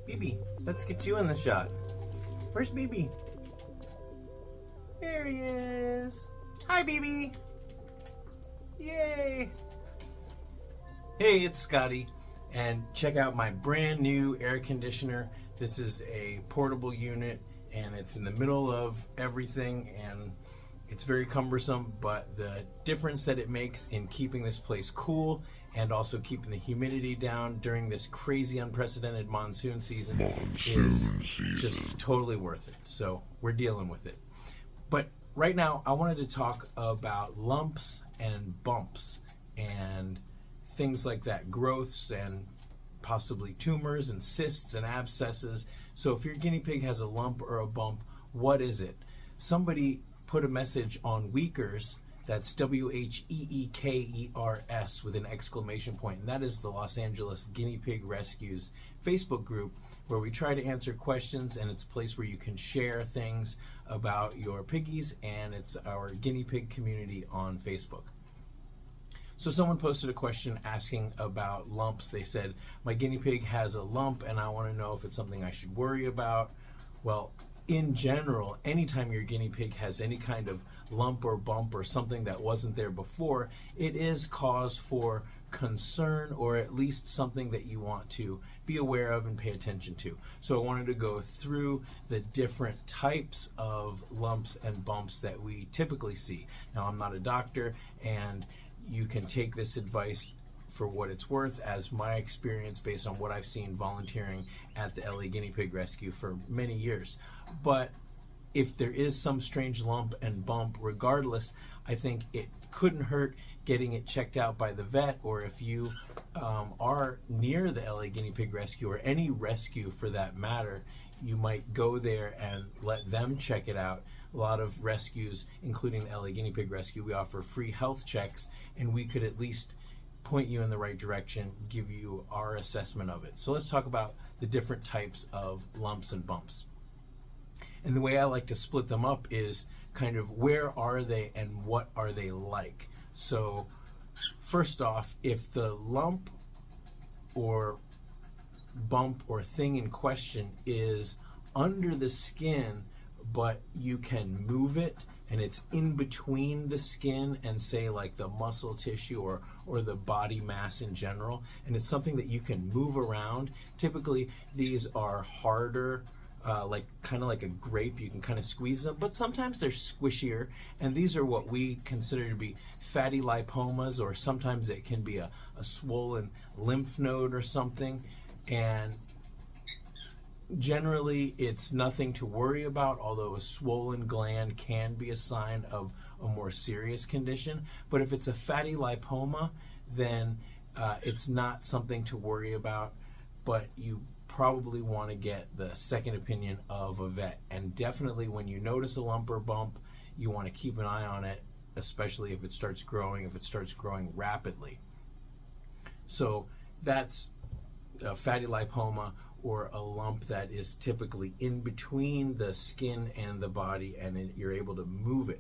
BB, let's get you in the shot. Where's BB? There he is. Hi, BB. Yay. Hey, it's Scotty, and check out my brand new air conditioner. This is a portable unit, and it's in the middle of everything, and it's very cumbersome, but the difference that it makes in keeping this place cool and also keeping the humidity down during this crazy unprecedented monsoon season is just totally worth it. So we're dealing with it. But right now I wanted to talk about lumps and bumps and things like that, growths and possibly tumors and cysts and abscesses. So if your guinea pig has a lump or a bump, what is it? Somebody put a message on Weakers, that's WHEEKERS with an exclamation point, and that is the Los Angeles Guinea Pig Rescues Facebook group where we try to answer questions, and it's a place where you can share things about your piggies, and it's our guinea pig community on Facebook. So someone posted a question asking about lumps. They said, my guinea pig has a lump and I want to know if it's something I should worry about. Well, in general, anytime your guinea pig has any kind of lump or bump or something that wasn't there before, it is cause for concern, or at least something that you want to be aware of and pay attention to. So I wanted to go through the different types of lumps and bumps that we typically see. Now, I'm not a doctor, and you can take this advice for what it's worth as my experience based on what I've seen volunteering at the LA Guinea Pig Rescue for many years. But if there is some strange lump and bump, regardless, I think it couldn't hurt getting it checked out by the vet, or if you are near the LA Guinea Pig Rescue, or any rescue for that matter, you might go there and let them check it out. A lot of rescues, including the LA Guinea Pig Rescue, we offer free health checks, and we could at least point you in the right direction, give you our assessment of it. So let's talk about the different types of lumps and bumps. And the way I like to split them up is kind of where are they and what are they like. So first off, if the lump or bump or thing in question is under the skin, but you can move it, and it's in between the skin and say like the muscle tissue or the body mass in general, and it's something that you can move around. Typically these are harder, like kind of like a grape, you can kind of squeeze them, but sometimes they're squishier, and these are what we consider to be fatty lipomas, or sometimes it can be a swollen lymph node or something. And generally it's nothing to worry about, although a swollen gland can be a sign of a more serious condition. But if it's a fatty lipoma, then it's not something to worry about, but you probably want to get the second opinion of a vet. And definitely when you notice a lump or bump, you want to keep an eye on it, especially if it starts growing rapidly. So that's a fatty lipoma, or a lump that is typically in between the skin and the body, and you're able to move it.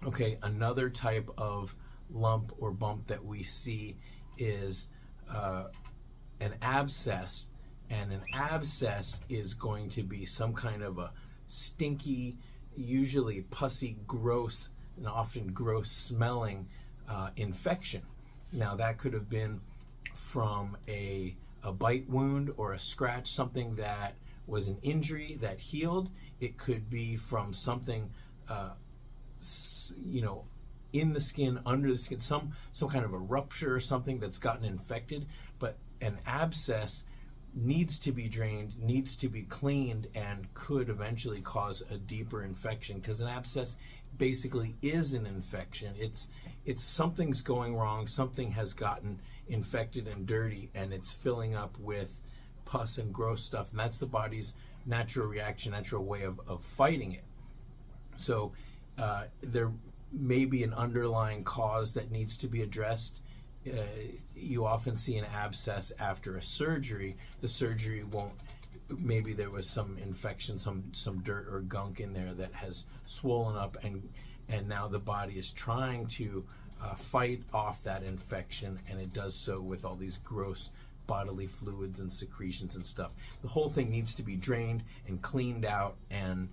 Okay, another type of lump or bump that we see is an abscess, and an abscess is going to be some kind of a stinky, usually pussy, gross, and often gross smelling infection. Now that could have been from a bite wound or a scratch, something that was an injury that healed. It could be from something in the skin, under the skin, some kind of a rupture or something that's gotten infected. But an abscess needs to be drained, needs to be cleaned, and could eventually cause a deeper infection, because an abscess basically is an infection. It's something's going wrong, something has gotten infected and dirty, and it's filling up with pus and gross stuff, and that's the body's natural reaction, natural way of fighting it. So there may be an underlying cause that needs to be addressed. You often see an abscess after a surgery. The surgery won't, maybe there was some infection, some dirt or gunk in there that has swollen up, and now the body is trying to fight off that infection, and it does so with all these gross bodily fluids and secretions and stuff. The whole thing needs to be drained and cleaned out, and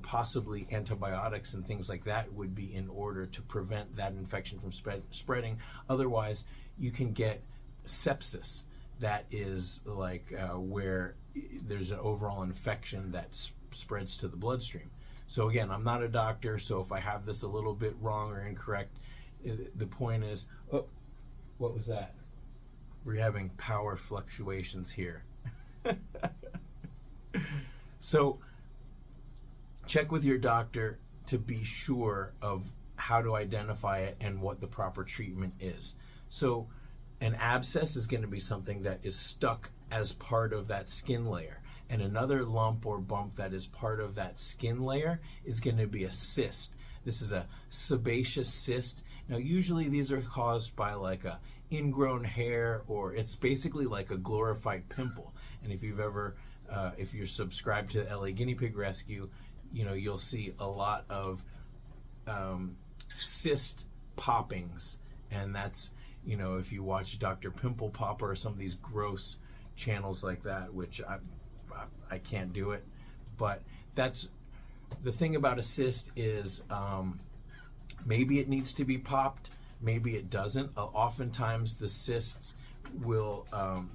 possibly antibiotics and things like that would be in order to prevent that infection from spreading. Otherwise, you can get sepsis. That is like where there's an overall infection that spreads to the bloodstream. So again, I'm not a doctor, so if I have this a little bit wrong or incorrect, the point is, oh, what was that? We're having power fluctuations here. So check with your doctor to be sure of how to identify it and what the proper treatment is. So an abscess is going to be something that is stuck as part of that skin layer. And another lump or bump that is part of that skin layer is going to be a cyst. This is a sebaceous cyst. Now, usually these are caused by like a ingrown hair, or it's basically like a glorified pimple. And if you've ever, if you're subscribed to LA Guinea Pig Rescue, you'll see a lot of cyst poppings. And that's, if you watch Dr. Pimple Popper or some of these gross channels like that, which I can't do it, but that's the thing about a cyst is maybe it needs to be popped, maybe it doesn't. Oftentimes the cysts will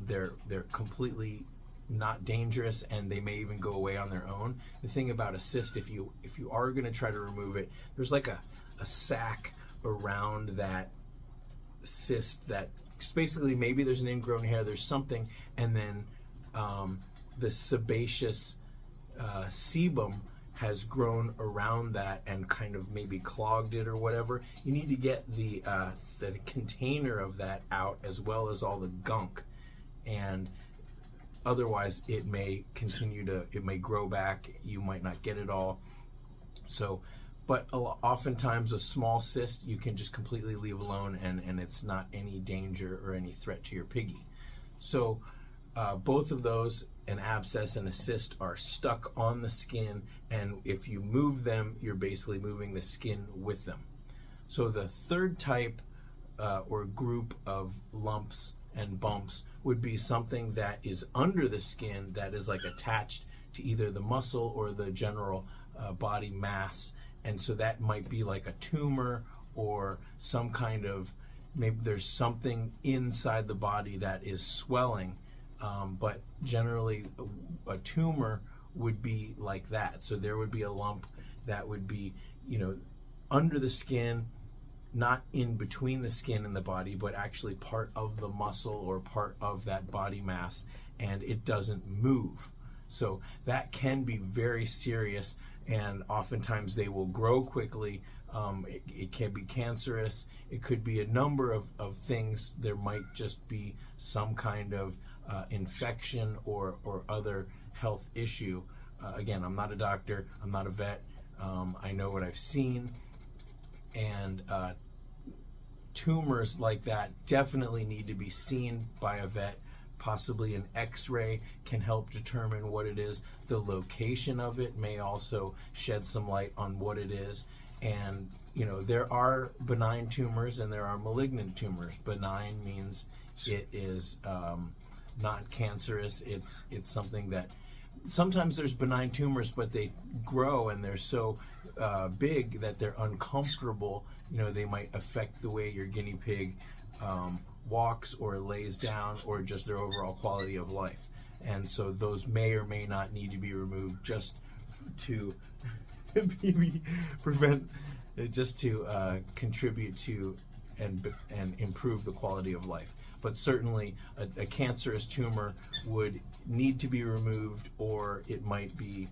they're completely not dangerous, and they may even go away on their own. The thing about a cyst, if you are going to try to remove it, there's like a sac around that cyst that basically, maybe there's an ingrown hair, there's something, and then the sebaceous sebum has grown around that and kind of maybe clogged it or whatever. You need to get the container of that out, as well as all the gunk, and otherwise it may it may grow back. You might not get it all. So, but oftentimes a small cyst you can just completely leave alone, and it's not any danger or any threat to your piggy. So both of those, an abscess and a cyst, are stuck on the skin, and if you move them, you're basically moving the skin with them. So the third type or group of lumps and bumps would be something that is under the skin, that is like attached to either the muscle or the general body mass. And so that might be like a tumor, or some kind of, maybe there's something inside the body that is swelling. But generally a tumor would be like that. So there would be a lump that would be, under the skin, not in between the skin and the body, but actually part of the muscle or part of that body mass, and it doesn't move. So that can be very serious, and oftentimes they will grow quickly. It can be cancerous. It could be a number of things. There might just be some kind of infection or other health issue. Again, I'm not a doctor. I'm not a vet. I know what I've seen. And tumors like that definitely need to be seen by a vet. Possibly an x-ray can help determine what it is. The location of it may also shed some light on what it is. And there are benign tumors and there are malignant tumors. Benign means it is not cancerous. It's something that, sometimes there's benign tumors, but they grow and they're so big that they're uncomfortable. They might affect the way your guinea pig walks or lays down, or just their overall quality of life. And so those may or may not need to be removed, just to contribute to and improve the quality of life. But certainly a cancerous tumor would need to be removed, or it might be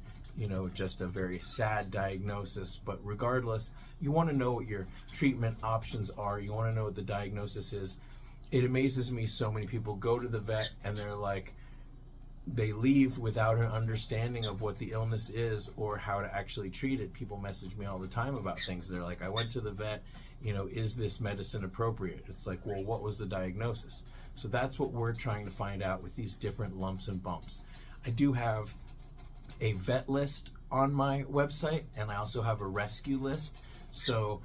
just a very sad diagnosis. But regardless, you want to know what your treatment options are. You want to know what the diagnosis is. It amazes me, so many people go to the vet and they're like, they leave without an understanding of what the illness is or how to actually treat it. People message me all the time about things. They're like, I went to the vet, is this medicine appropriate? It's like, well, what was the diagnosis? So that's what we're trying to find out with these different lumps and bumps. I do have a vet list on my website, and I also have a rescue list. So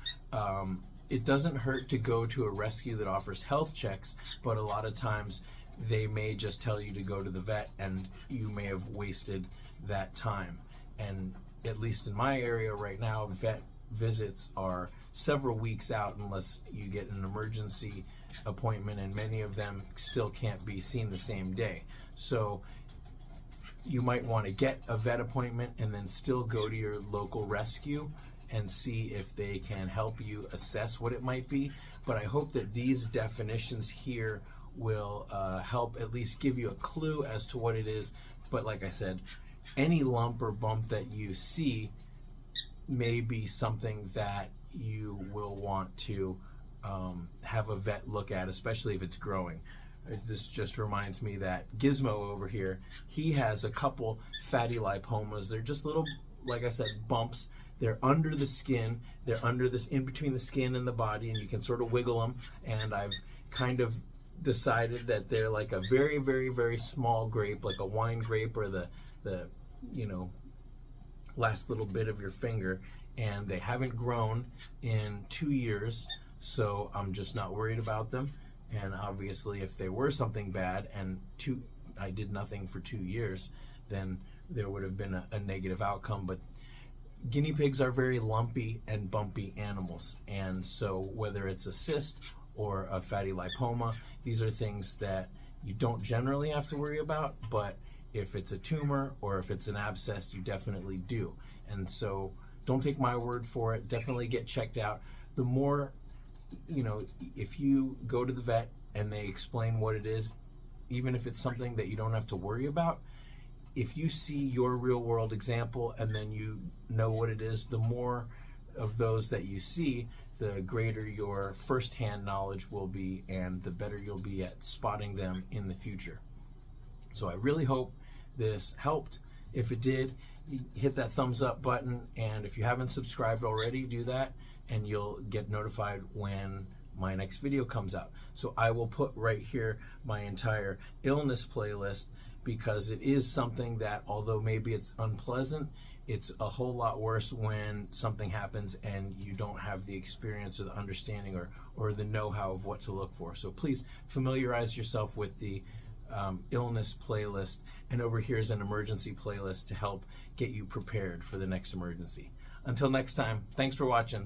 it doesn't hurt to go to a rescue that offers health checks, but a lot of times they may just tell you to go to the vet, and you may have wasted that time. And at least in my area right now, vet visits are several weeks out unless you get an emergency appointment, and many of them still can't be seen the same day. So you might want to get a vet appointment and then still go to your local rescue and see if they can help you assess what it might be. But I hope that these definitions here will help at least give you a clue as to what it is. But like I said, any lump or bump that you see may be something that you will want to have a vet look at, especially if it's growing. This just reminds me that Gizmo over here, he has a couple fatty lipomas. They're just little, like I said, bumps. They're under the skin. They're under this, in between the skin and the body, and you can sort of wiggle them. And I've kind of decided that they're like a very, very, very small grape, like a wine grape, or the you know, last little bit of your finger. And they haven't grown in 2 years, so I'm just not worried about them. And obviously, if they were something bad and I did nothing for 2 years, then there would have been a negative outcome. But guinea pigs are very lumpy and bumpy animals, and so whether it's a cyst or a fatty lipoma, these are things that you don't generally have to worry about. But if it's a tumor or if it's an abscess, you definitely do. And so don't take my word for it. Definitely get checked out. The more, you know, if you go to the vet and they explain what it is, even if it's something that you don't have to worry about, if you see your real world example and then you know what it is, the more of those that you see, the greater your firsthand knowledge will be, and the better you'll be at spotting them in the future. So I really hope this helped. If it did, hit that thumbs up button, and if you haven't subscribed already, do that, and you'll get notified when my next video comes out. So I will put right here my entire illness playlist, because it is something that, although maybe it's unpleasant, it's a whole lot worse when something happens and you don't have the experience or the understanding or the know-how of what to look for. So please familiarize yourself with the illness playlist, and over here is an emergency playlist to help get you prepared for the next emergency. Until next time, thanks for watching.